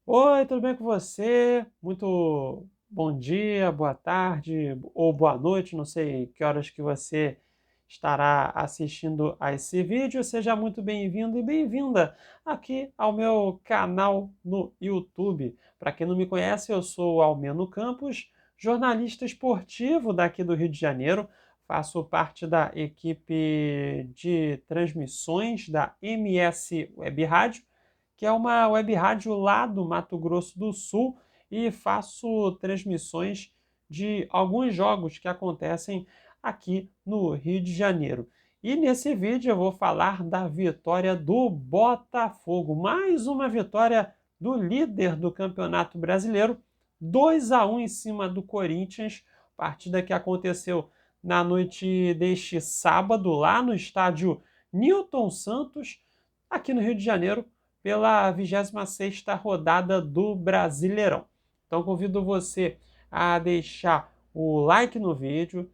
Oi, tudo bem com você? Muito bom dia, boa tarde ou boa noite, não sei que horas que você estará assistindo a esse vídeo. Seja muito bem-vindo e bem-vinda aqui ao meu canal no YouTube. Para quem não me conhece, eu sou Almeno Campos, jornalista esportivo daqui do Rio de Janeiro. Faço parte da equipe de transmissões da MS Web Rádio, que é uma web rádio lá do Mato Grosso do Sul, e faço transmissões de alguns jogos que acontecem aqui no Rio de Janeiro. E nesse vídeo eu vou falar da vitória do Botafogo, mais uma vitória do líder do Campeonato Brasileiro, 2-1 em cima do Corinthians, partida que aconteceu na noite deste sábado lá no estádio Newton Santos, aqui no Rio de Janeiro, pela 26ª rodada do Brasileirão. Então convido você a deixar o like no vídeo,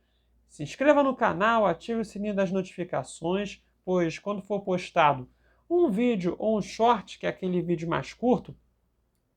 se inscreva no canal, ative o sininho das notificações, pois quando for postado um vídeo ou um short, que é aquele vídeo mais curto,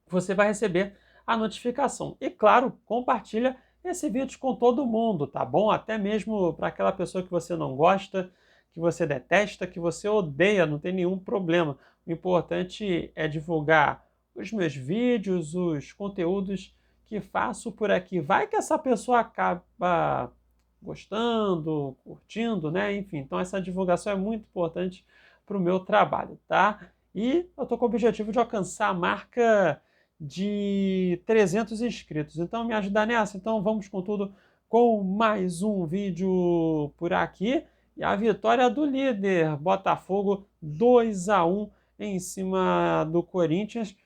você vai receber a notificação. E claro, compartilha esse vídeo com todo mundo, tá bom? Até mesmo para aquela pessoa que você não gosta, que você detesta, que você odeia, não tem nenhum problema. O importante é divulgar os meus vídeos, os conteúdos que faço por aqui. Vai que essa pessoa acaba gostando, curtindo, né? Enfim, então essa divulgação é muito importante para o meu trabalho, tá? E eu estou com o objetivo de alcançar a marca de 300 inscritos. Então me ajudar nessa. Então vamos com tudo, com mais um vídeo por aqui. E a vitória do líder, Botafogo, 2-1 em cima do Corinthians.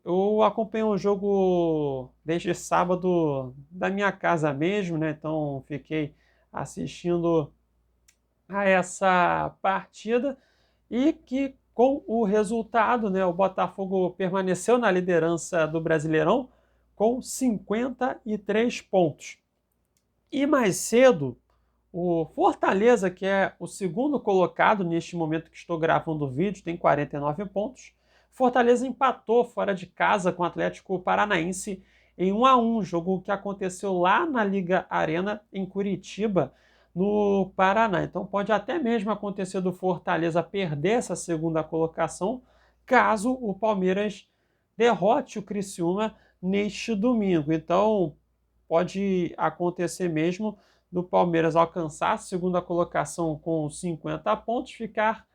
Eu acompanhei o jogo desde sábado da minha casa mesmo, né? Então fiquei assistindo a essa partida e que com o resultado, né, o Botafogo permaneceu na liderança do Brasileirão com 53 pontos. E mais cedo, o Fortaleza, que é o segundo colocado neste momento que estou gravando o vídeo, tem 49 pontos. Fortaleza empatou fora de casa com o Atlético Paranaense em 1-1, jogo que aconteceu lá na Liga Arena, em Curitiba, no Paraná. Então pode até mesmo acontecer do Fortaleza perder essa segunda colocação, caso o Palmeiras derrote o Criciúma neste domingo. Então pode acontecer mesmo do Palmeiras alcançar a segunda colocação com 50 pontos, ficar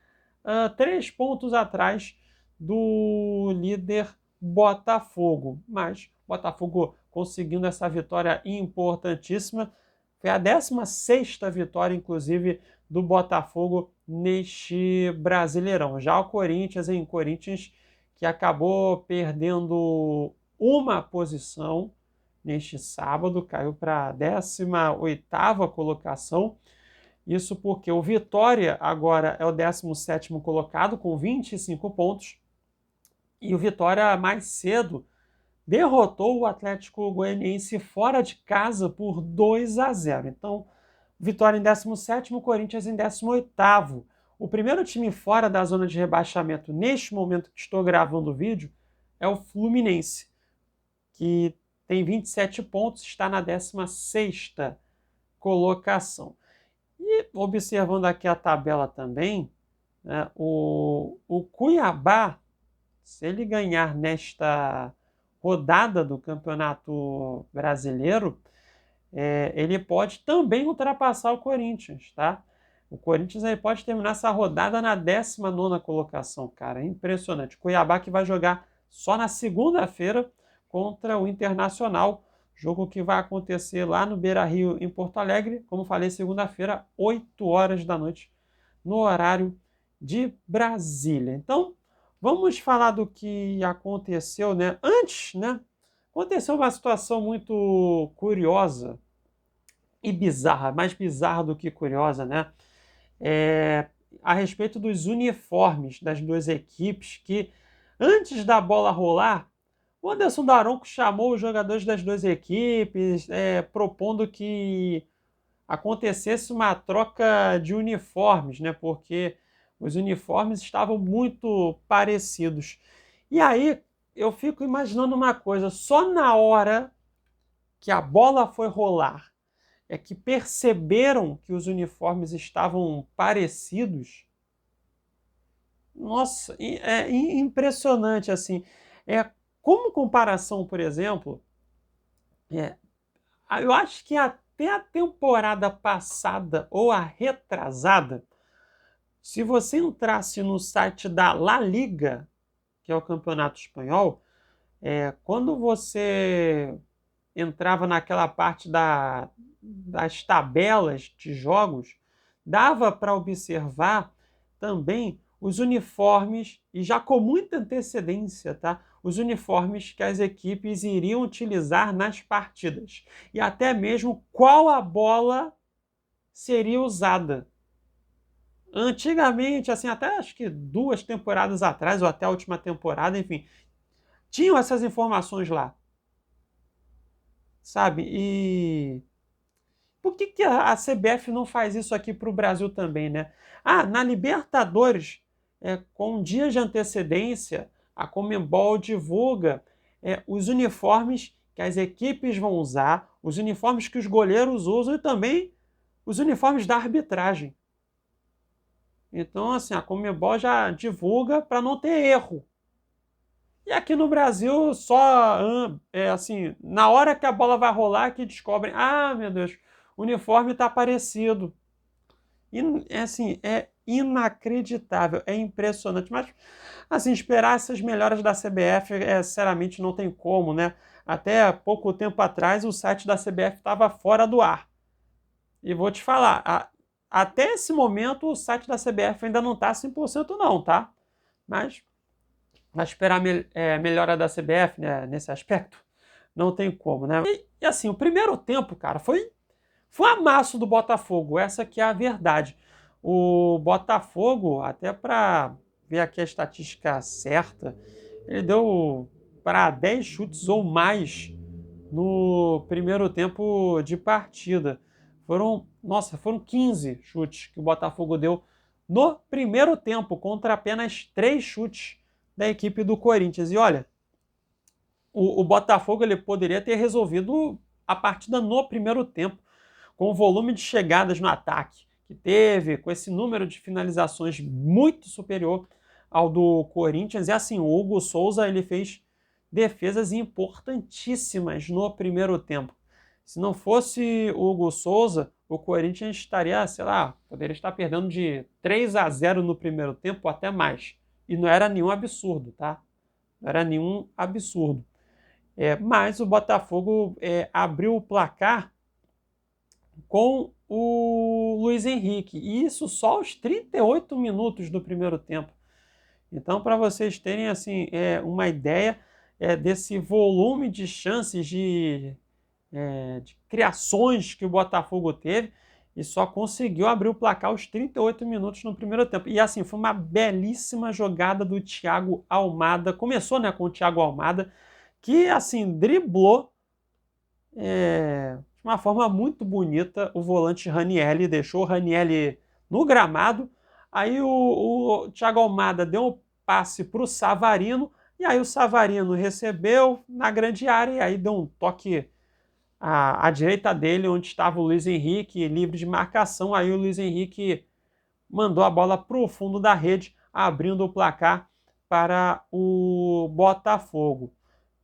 3 pontos atrás do líder Botafogo. Mas Botafogo conseguindo essa vitória importantíssima. Foi a 16ª vitória, inclusive, do Botafogo neste Brasileirão. Já o Corinthians, que acabou perdendo uma posição neste sábado, caiu para a 18ª colocação. Isso porque o Vitória agora é o 17º colocado com 25 pontos. E o Vitória mais cedo derrotou o Atlético Goianiense fora de casa por 2-0. Então, Vitória em 17º, Corinthians em 18º. O primeiro time fora da zona de rebaixamento neste momento que estou gravando o vídeo é o Fluminense, que tem 27 pontos, está na 16ª colocação. E observando aqui a tabela também, né, o Cuiabá, se ele ganhar nesta rodada do Campeonato Brasileiro, ele pode também ultrapassar o Corinthians, tá? O Corinthians aí pode terminar essa rodada na 19ª colocação, cara. É impressionante. Cuiabá que vai jogar só na segunda-feira contra o Internacional, jogo que vai acontecer lá no Beira-Rio, em Porto Alegre, como falei, segunda-feira, 8 horas da noite, no horário de Brasília. Então, vamos falar do que aconteceu, né? Antes, né? Aconteceu uma situação muito curiosa e bizarra, mais bizarra do que curiosa, né? A respeito dos uniformes das duas equipes, que antes da bola rolar, o Anderson Daronco chamou os jogadores das duas equipes, propondo que acontecesse uma troca de uniformes, né? Porque os uniformes estavam muito parecidos. E aí eu fico imaginando uma coisa, só na hora que a bola foi rolar, é que perceberam que os uniformes estavam parecidos. Nossa, é impressionante, assim. Como comparação, por exemplo, é, eu acho que até a temporada passada ou a retrasada, se você entrasse no site da La Liga, que é o campeonato espanhol, quando você entrava naquela parte das tabelas de jogos, dava para observar também os uniformes, e já com muita antecedência, tá? Os uniformes que as equipes iriam utilizar nas partidas. E até mesmo qual a bola seria usada. Antigamente, assim, até acho que 2 temporadas atrás, ou até a última temporada, enfim, tinham essas informações lá, sabe? E por que a CBF não faz isso aqui para o Brasil também, né? Na Libertadores, com dias de antecedência, a Conmebol divulga os uniformes que as equipes vão usar, os uniformes que os goleiros usam e também os uniformes da arbitragem. Então, assim, a Conmebol já divulga para não ter erro. E aqui no Brasil, assim, na hora que a bola vai rolar, que descobrem, meu Deus, o uniforme está parecido. E, assim, é inacreditável, é impressionante. Mas, assim, esperar essas melhoras da CBF, sinceramente, não tem como, né? Até pouco tempo atrás, o site da CBF estava fora do ar. E vou te falar, até esse momento, o site da CBF ainda não está 100% não, tá? Mas esperar melhora da CBF, né, nesse aspecto, não tem como, né? E assim, o primeiro tempo, cara, foi amasso do Botafogo, essa que é a verdade. O Botafogo, até para ver aqui a estatística certa, ele deu para 10 chutes ou mais no primeiro tempo de partida. Foram 15 chutes que o Botafogo deu no primeiro tempo, contra apenas 3 chutes da equipe do Corinthians. E olha, o Botafogo ele poderia ter resolvido a partida no primeiro tempo, com o volume de chegadas no ataque que teve, com esse número de finalizações muito superior ao do Corinthians. E assim, o Hugo Souza ele fez defesas importantíssimas no primeiro tempo. Se não fosse o Hugo Souza, o Corinthians estaria, sei lá, poderia estar perdendo de 3-0 no primeiro tempo, ou até mais. E não era nenhum absurdo, tá? Não era nenhum absurdo. Mas o Botafogo abriu o placar com o Luiz Henrique. E isso só aos 38 minutos do primeiro tempo. Então, para vocês terem assim, uma ideia desse volume de chances de criações que o Botafogo teve, e só conseguiu abrir o placar aos 38 minutos no primeiro tempo. E assim, foi uma belíssima jogada do Thiago Almada. Começou, né, com o Thiago Almada, que assim, driblou de uma forma muito bonita o volante Ranieri, deixou o Ranieri no gramado. Aí o Thiago Almada deu um passe para o Savarino, e aí o Savarino recebeu na grande área, e aí deu um toque à direita dele, onde estava o Luiz Henrique, livre de marcação. Aí o Luiz Henrique mandou a bola para o fundo da rede, abrindo o placar para o Botafogo.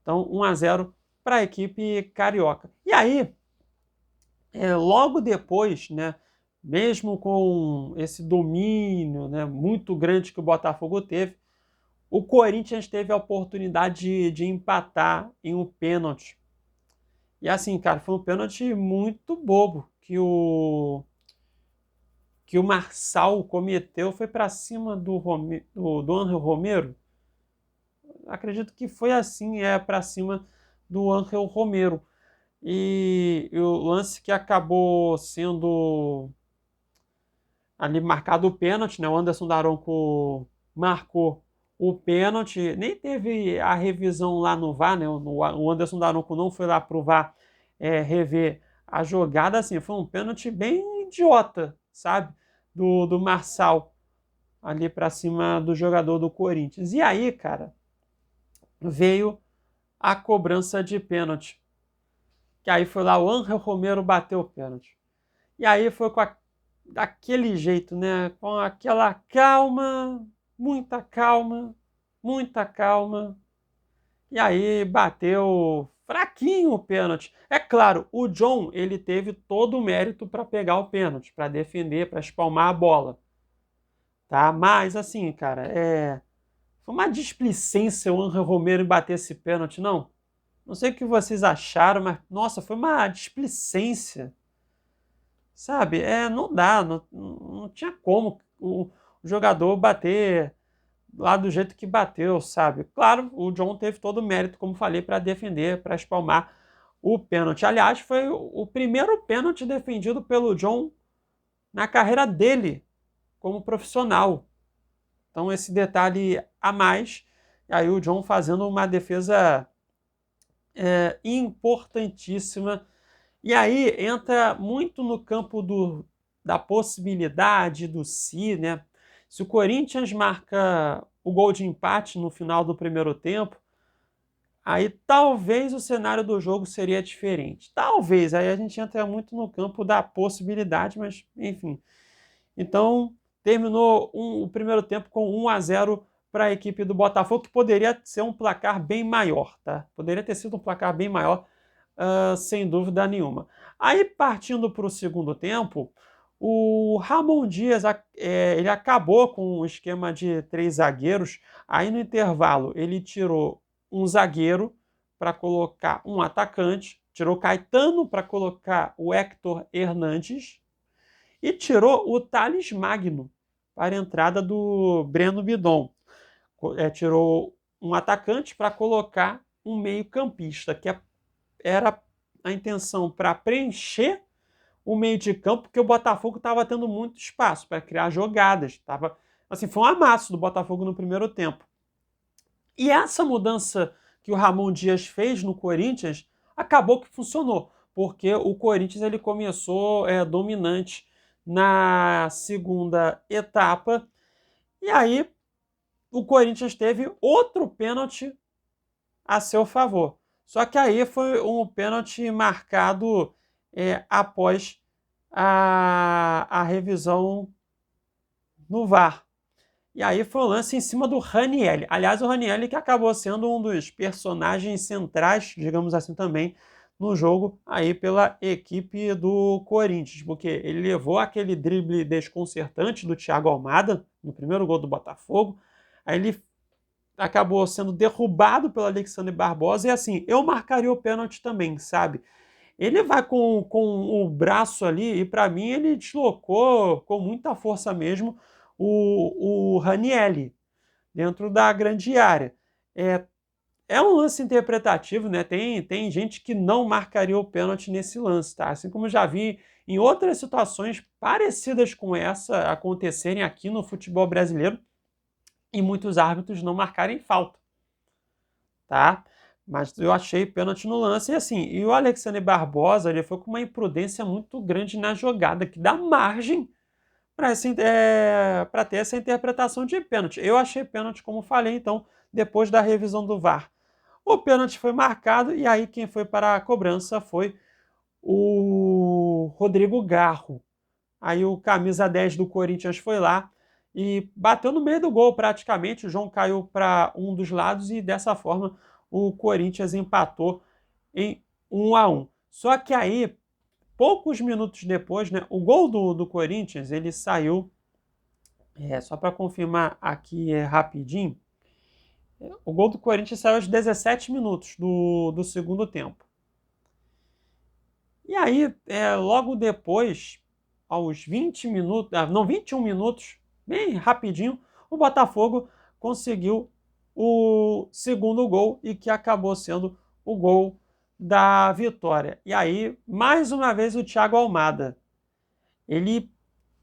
Então, 1-0 para a equipe carioca. E aí, logo depois, né, mesmo com esse domínio, né, muito grande que o Botafogo teve, o Corinthians teve a oportunidade de empatar em um pênalti. E assim, cara, foi um pênalti muito bobo que o Marçal cometeu. Foi para cima do Ángel Romero. Acredito que foi assim, para cima do Ángel Romero. E o lance que acabou sendo ali marcado o pênalti, né? O Anderson Daronco marcou o pênalti, nem teve a revisão lá no VAR, né? O Anderson Daronco não foi lá pro VAR rever a jogada, assim, foi um pênalti bem idiota, sabe? Do Marçal ali para cima do jogador do Corinthians. E aí, cara, veio a cobrança de pênalti. Que aí foi lá, o Ángel Romero bateu o pênalti. E aí foi daquele jeito, né? Com aquela calma, muita calma, muita calma. E aí bateu fraquinho o pênalti. É claro, o John, ele teve todo o mérito para pegar o pênalti, para defender, para espalmar a bola, tá? Mas assim, cara, foi uma displicência o Ángel Romero bater esse pênalti, não? Não sei o que vocês acharam, mas nossa, foi uma displicência. Sabe? Não dá, não tinha como o jogador bater lá do jeito que bateu, sabe? Claro, o John teve todo o mérito, como falei, para defender, para espalmar o pênalti. Aliás, foi o primeiro pênalti defendido pelo John na carreira dele como profissional. Então, esse detalhe a mais, e aí o John fazendo uma defesa importantíssima. E aí entra muito no campo da possibilidade do si, né? Se o Corinthians marca o gol de empate no final do primeiro tempo, aí talvez o cenário do jogo seria diferente. Talvez, aí a gente entra muito no campo da possibilidade, mas enfim. Então, terminou o primeiro tempo com 1-0 para a equipe do Botafogo, que poderia ser um placar bem maior, tá? Poderia ter sido um placar bem maior, sem dúvida nenhuma. Aí, partindo para o segundo tempo, o Ramon Dias ele acabou com o esquema de 3 zagueiros. Aí, no intervalo, ele tirou um zagueiro para colocar um atacante, tirou Caetano para colocar o Héctor Hernandes e tirou o Thales Magno para a entrada do Breno Bidon. Tirou um atacante para colocar um meio-campista, que era a intenção para preencher o meio de campo, porque o Botafogo estava tendo muito espaço para criar jogadas. Assim, foi um amasso do Botafogo no primeiro tempo. E essa mudança que o Ramon Dias fez no Corinthians acabou que funcionou, porque o Corinthians ele começou dominante na segunda etapa, e aí o Corinthians teve outro pênalti a seu favor. Só que aí foi um pênalti marcado após a revisão no VAR. E aí foi um lance em cima do Ranieri. Aliás, o Ranieri que acabou sendo um dos personagens centrais, digamos assim também, no jogo aí pela equipe do Corinthians, porque ele levou aquele drible desconcertante do Thiago Almada no primeiro gol do Botafogo, aí ele acabou sendo derrubado pelo Alexandre Barbosa, e assim, eu marcaria o pênalti também, sabe? Ele vai com o braço ali, e para mim ele deslocou com muita força mesmo o Ranieri dentro da grande área. É um lance interpretativo, né? Tem gente que não marcaria o pênalti nesse lance, tá? Assim como já vi em outras situações parecidas com essa acontecerem aqui no futebol brasileiro e muitos árbitros não marcarem falta, tá? Mas eu achei pênalti no lance e assim, e o Alexandre Barbosa, ele foi com uma imprudência muito grande na jogada, que dá margem para ter essa interpretação de pênalti. Eu achei pênalti, como falei, então, depois da revisão do VAR. O pênalti foi marcado e aí quem foi para a cobrança foi o Rodrigo Garro. Aí o camisa 10 do Corinthians foi lá e bateu no meio do gol praticamente. O João caiu para um dos lados e dessa forma o Corinthians empatou em 1-1. Só que aí, poucos minutos depois, né, o gol do Corinthians ele saiu, só para confirmar aqui rapidinho, o gol do Corinthians saiu aos 17 minutos do segundo tempo. E aí, logo depois, aos 20 minutos, não, 21 minutos, bem rapidinho, o Botafogo conseguiu o segundo gol e que acabou sendo o gol da vitória. E aí, mais uma vez, o Thiago Almada. Ele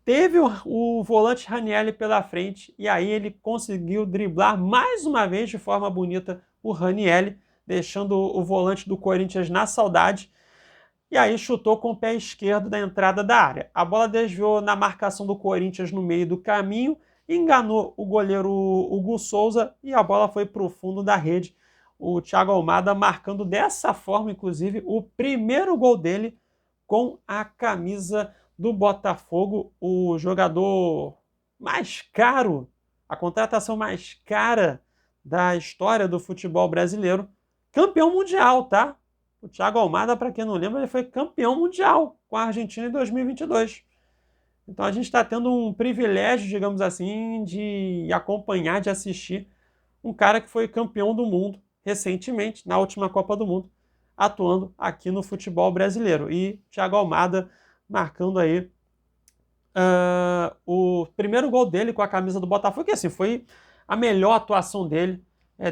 teve o volante Ranieri pela frente e aí ele conseguiu driblar mais uma vez de forma bonita o Ranieri, deixando o volante do Corinthians na saudade. E aí chutou com o pé esquerdo da entrada da área. A bola desviou na marcação do Corinthians no meio do caminho, enganou o goleiro Hugo Souza e a bola foi para o fundo da rede. o Thiago Almada marcando dessa forma, inclusive, o primeiro gol dele com a camisa do Botafogo, o jogador mais caro, a contratação mais cara da história do futebol brasileiro, campeão mundial, tá? O Thiago Almada, para quem não lembra, ele foi campeão mundial com a Argentina em 2022. Então a gente está tendo um privilégio, digamos assim, de acompanhar, de assistir um cara que foi campeão do mundo recentemente, na última Copa do Mundo, atuando aqui no futebol brasileiro. E Thiago Almada marcando aí o primeiro gol dele com a camisa do Botafogo, que assim, foi a melhor atuação dele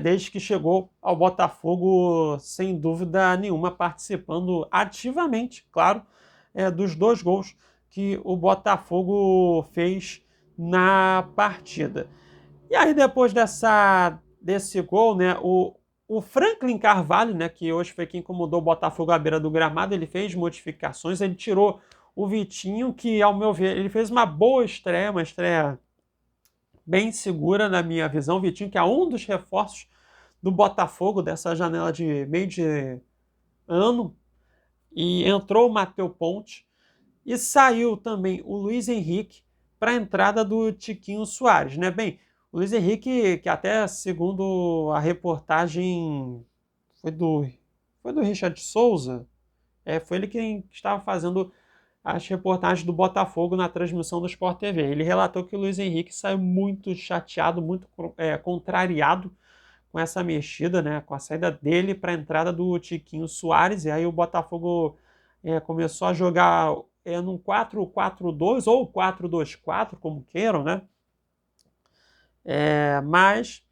desde que chegou ao Botafogo, sem dúvida nenhuma, participando ativamente, claro, dos 2 gols que o Botafogo fez na partida. E aí, depois desse gol, né, o Franklin Carvalho, né, que hoje foi quem incomodou o Botafogo à beira do gramado, ele fez modificações, ele tirou o Vitinho, que, ao meu ver, ele fez uma boa estreia, uma estreia bem segura na minha visão. O Vitinho, que é um dos reforços do Botafogo dessa janela de meio de ano, e entrou o Matheus Ponte, e saiu também o Luiz Henrique para a entrada do Tiquinho Soares, né? Bem, o Luiz Henrique, que até segundo a reportagem foi do Richard Souza, foi ele quem estava fazendo as reportagens do Botafogo na transmissão do Sport TV. Ele relatou que o Luiz Henrique saiu muito chateado, muito contrariado com essa mexida, né, com a saída dele para a entrada do Tiquinho Soares, e aí o Botafogo começou a jogar num 4-4-2 ou 4-2-4, como queiram, né? Mas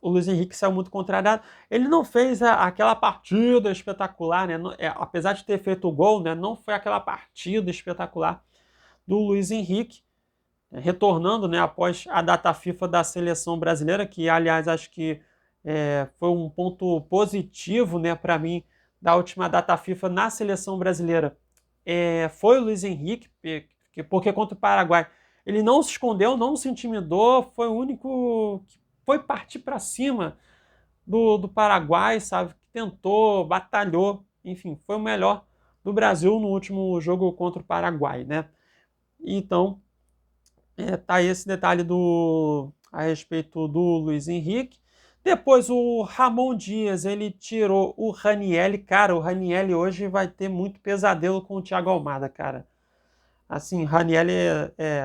o Luiz Henrique saiu muito contrariado. Ele não fez aquela partida espetacular, né? Apesar de ter feito o gol, né? Não foi aquela partida espetacular do Luiz Henrique, retornando, né, após a data FIFA da seleção brasileira, que, aliás, acho que foi um ponto positivo, né, para mim, da última data FIFA na seleção brasileira. Foi o Luiz Henrique, porque contra o Paraguai ele não se escondeu, não se intimidou, foi o único que foi partir para cima do Paraguai, sabe? Que tentou, batalhou, enfim, foi o melhor do Brasil no último jogo contra o Paraguai, né? Então, tá aí esse detalhe a respeito do Luiz Henrique. Depois o Ramon Dias, ele tirou o Ranielli. Cara, o Ranielli hoje vai ter muito pesadelo com o Thiago Almada, cara. Assim, Ranielli,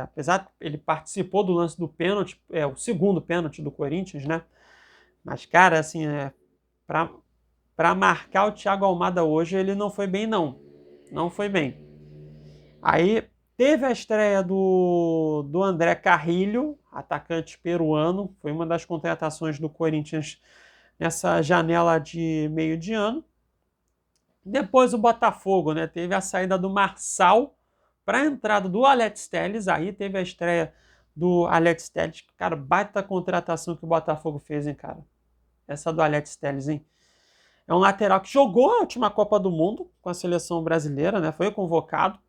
apesar de ele participou do lance do pênalti, o segundo pênalti do Corinthians, né? Mas, cara, assim, para marcar o Thiago Almada hoje, ele não foi bem, não. Não foi bem. Aí teve a estreia do André Carrilho, atacante peruano, foi uma das contratações do Corinthians nessa janela de meio de ano. Depois o Botafogo, né, teve a saída do Marçal para a entrada do Alex Telles, aí teve a estreia do Alex Telles. Cara, baita contratação que o Botafogo fez, hein, cara? Essa do Alex Telles, hein? É um lateral que jogou a última Copa do Mundo com a seleção brasileira, né? Foi convocado,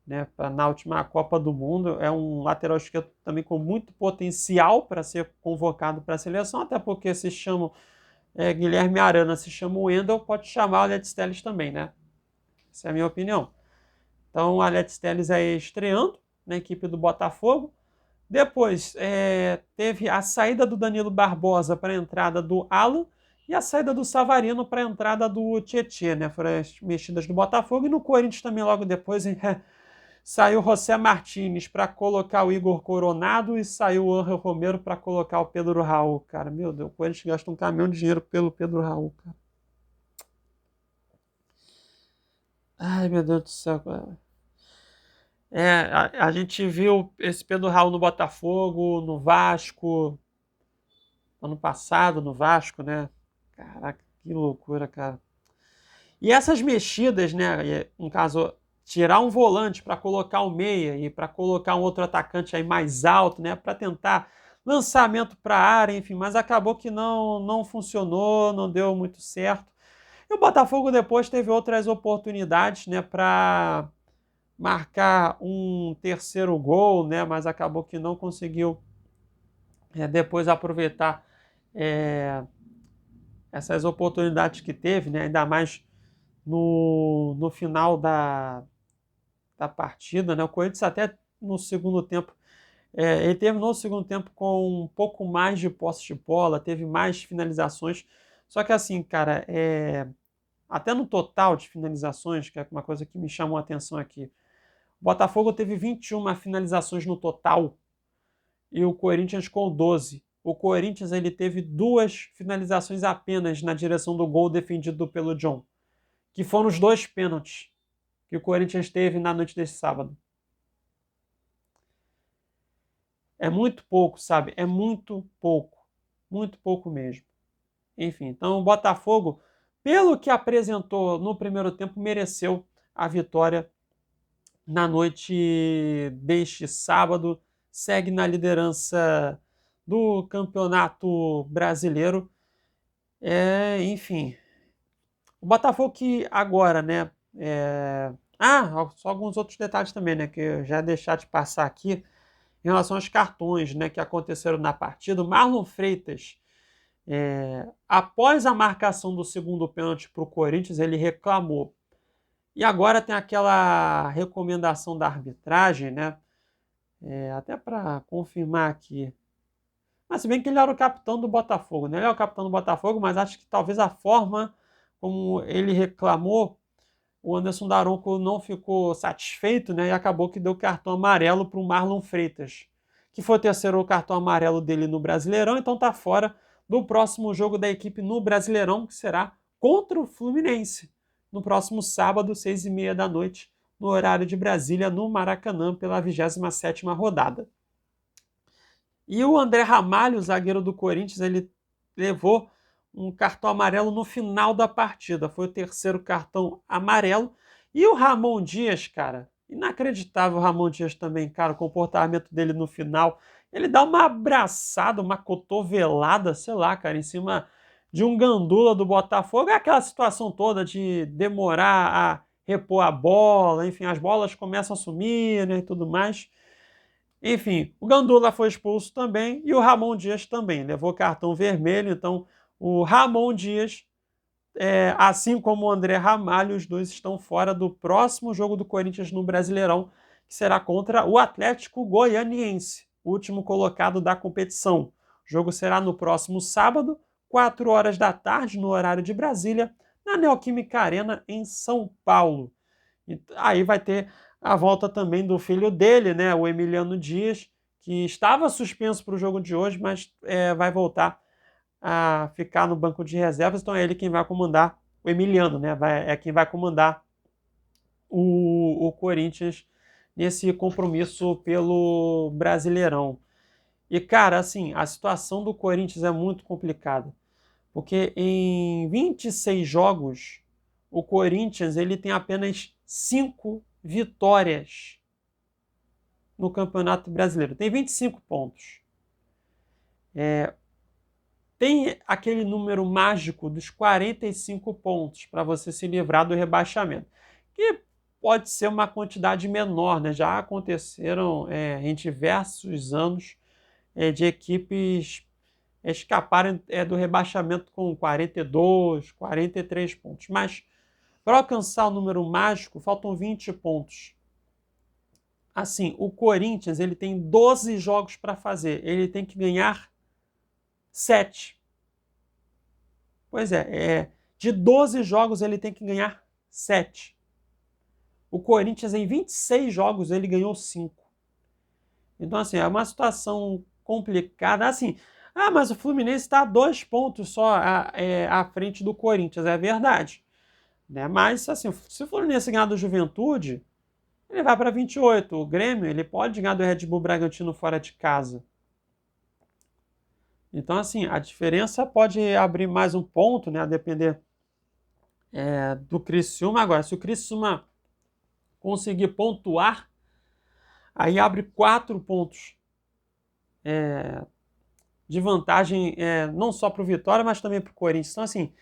né, na última Copa do Mundo. É um lateral esquerdo também com muito potencial para ser convocado para a seleção, até porque se chama Guilherme Arana, se chama o Wendel, pode chamar o Alex Telles também, né? Essa é a minha opinião. Então o Alex Telles aí estreando na equipe do Botafogo. Depois teve a saída do Danilo Barbosa para a entrada do Alan e a saída do Savarino para a entrada do Tietê, né? Foram as mexidas do Botafogo. E no Corinthians também logo depois saiu o José Martínez para colocar o Igor Coronado e saiu o Ángel Romero para colocar o Pedro Raul, cara. Meu Deus, o Corinthians gasta um caminhão de dinheiro pelo Pedro Raul, cara. Ai, meu Deus do céu, cara. A gente viu esse Pedro Raul no Botafogo, no Vasco, ano passado no Vasco, né? Caraca, que loucura, cara. E essas mexidas, né? No caso, tirar um volante para colocar um meia e para colocar um outro atacante aí mais alto, né? Para tentar lançamento para a área, enfim, mas acabou que não funcionou, não deu muito certo. E o Botafogo depois teve outras oportunidades, né? Para marcar um terceiro gol, né? Mas acabou que não conseguiu depois aproveitar essas oportunidades que teve, né? Ainda mais no final da partida, né? O Corinthians até no segundo tempo, ele terminou o segundo tempo com um pouco mais de posse de bola, teve mais finalizações. Só que assim, cara, até no total de finalizações, que é uma coisa que me chamou a atenção aqui, o Botafogo teve 21 finalizações no total e o Corinthians com 12. O Corinthians ele teve 2 finalizações apenas na direção do gol defendido pelo John, que foram os 2 pênaltis que o Corinthians teve na noite desse sábado. É muito pouco, sabe? É muito pouco mesmo. Enfim, então o Botafogo, pelo que apresentou no primeiro tempo, mereceu a vitória na noite deste sábado, segue na liderança do Campeonato Brasileiro. Enfim, o Botafogo que agora, né? Só alguns outros detalhes também, né? Que eu já deixar de passar aqui em relação aos cartões, né? Que aconteceram na partida. O Marlon Freitas, após a marcação do segundo pênalti para o Corinthians, ele reclamou. E agora tem aquela recomendação da arbitragem, né? Até para confirmar aqui. Mas se bem que ele era o capitão do Botafogo, né? Ele é o capitão do Botafogo, mas acho que talvez a forma como ele reclamou, o Anderson Daronco não ficou satisfeito, né? E acabou que deu cartão amarelo para o Marlon Freitas, que foi o terceiro cartão amarelo dele no Brasileirão, então está fora do próximo jogo da equipe no Brasileirão, que será contra o Fluminense, no próximo sábado, 6h30 da noite, no horário de Brasília, no Maracanã, pela 27ª rodada. E o André Ramalho, zagueiro do Corinthians, ele levou um cartão amarelo no final da partida. Foi o terceiro cartão amarelo. E o Ramon Dias, cara, inacreditável o Ramon Dias também, cara, o comportamento dele no final. Ele dá uma abraçada, uma cotovelada, sei lá, cara, em cima de um gandula do Botafogo. É aquela situação toda de demorar a repor a bola, enfim, as bolas começam a sumir, né, e tudo mais. Enfim, o Gandula foi expulso também e o Ramon Dias também. Levou cartão vermelho, então o Ramon Dias, assim como o André Ramalho, os dois estão fora do próximo jogo do Corinthians no Brasileirão, que será contra o Atlético Goianiense, o último colocado da competição. O jogo será no próximo sábado, 4 horas da tarde, no horário de Brasília, na Neoquímica Arena, em São Paulo. E aí vai ter a volta também do filho dele, né, o Emiliano Dias, que estava suspenso para o jogo de hoje, mas vai voltar a ficar no banco de reservas. Então é ele quem vai comandar, o Emiliano, né, é quem vai comandar o Corinthians nesse compromisso pelo Brasileirão. E, cara, assim, a situação do Corinthians é muito complicada, porque em 26 jogos, o Corinthians ele tem apenas 5 vitórias no Campeonato Brasileiro. Tem 25 pontos. Tem aquele número mágico dos 45 pontos para você se livrar do rebaixamento, que pode ser uma quantidade menor, né? Já aconteceram em diversos anos de equipes escaparem do rebaixamento com 42, 43 pontos. Mas para alcançar o número mágico, faltam 20 pontos. Assim, o Corinthians ele tem 12 jogos para fazer. Ele tem que ganhar 7. Pois de 12 jogos ele tem que ganhar 7. O Corinthians em 26 jogos ele ganhou 5. Então, assim, é uma situação complicada. Assim, mas o Fluminense está a 2 pontos só à frente do Corinthians. É verdade. Né? Mas, assim, se o Fluminense ganhar do Juventude, ele vai para 28. O Grêmio ele pode ganhar do Red Bull Bragantino fora de casa. Então, assim, a diferença pode abrir mais um ponto, né? A depender do Criciúma. Agora, se o Criciúma conseguir pontuar, aí abre 4 pontos de vantagem, não só para o Vitória, mas também para o Corinthians. Então, assim,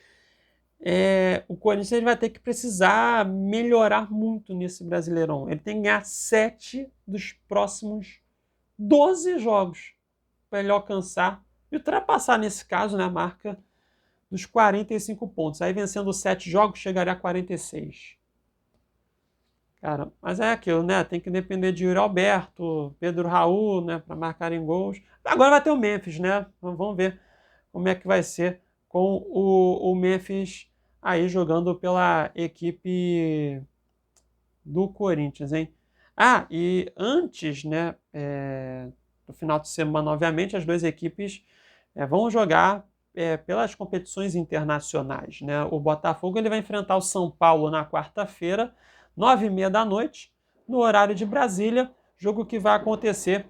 o Corinthians ele vai ter que precisar melhorar muito nesse Brasileirão. Ele tem que ganhar 7 dos próximos 12 jogos para ele alcançar e ultrapassar, nesse caso, né, a marca dos 45 pontos. Aí vencendo 7 jogos, chegaria a 46. Cara, mas é aquilo, né? Tem que depender de Yuri Alberto, Pedro Raul, né? Para marcarem gols. Agora vai ter o Memphis, né? Vamos ver como é que vai ser com o Memphis aí jogando pela equipe do Corinthians, hein? Ah, e antes, né? No final de semana, obviamente, as duas equipes vão jogar pelas competições internacionais, né? O Botafogo ele vai enfrentar o São Paulo na quarta-feira, 9h30 da noite, no horário de Brasília, jogo que vai acontecer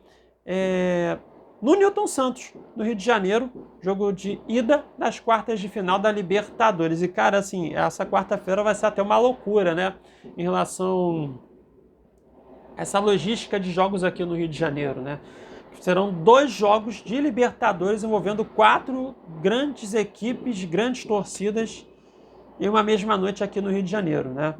no Newton Santos, no Rio de Janeiro, jogo de ida das quartas de final da Libertadores. E, cara, assim, essa quarta-feira vai ser até uma loucura, né? Em relação a essa logística de jogos aqui no Rio de Janeiro, né? Serão 2 jogos de Libertadores envolvendo 4 grandes equipes, grandes torcidas em uma mesma noite aqui no Rio de Janeiro, né?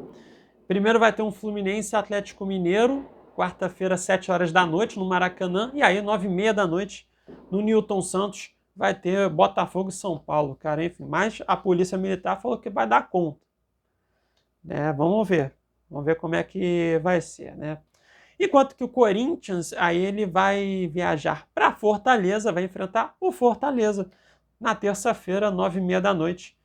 Primeiro vai ter um Fluminense Atlético Mineiro, quarta-feira, 7 horas da noite, no Maracanã. E aí, 9h30 da noite, no Newton Santos, vai ter Botafogo e São Paulo, cara. Enfim, mas a Polícia Militar falou que vai dar conta. Vamos ver. Vamos ver como é que vai ser, né? Enquanto que o Corinthians, aí ele vai viajar para Fortaleza, vai enfrentar o Fortaleza na terça-feira, 9h30 da noite,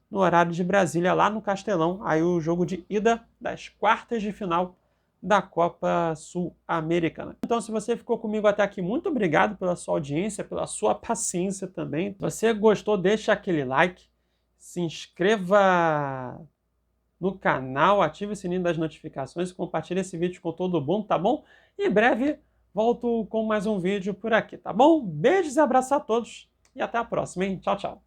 no horário de Brasília, lá no Castelão. Aí o jogo de ida das quartas de final da Copa Sul-Americana. Então, se você ficou comigo até aqui, muito obrigado pela sua audiência, pela sua paciência também. Se você gostou, deixa aquele like, se inscreva no canal, ative o sininho das notificações, compartilhe esse vídeo com todo mundo, tá bom? E em breve volto com mais um vídeo por aqui, tá bom? Beijos e abraços a todos e até a próxima, hein? Tchau, tchau!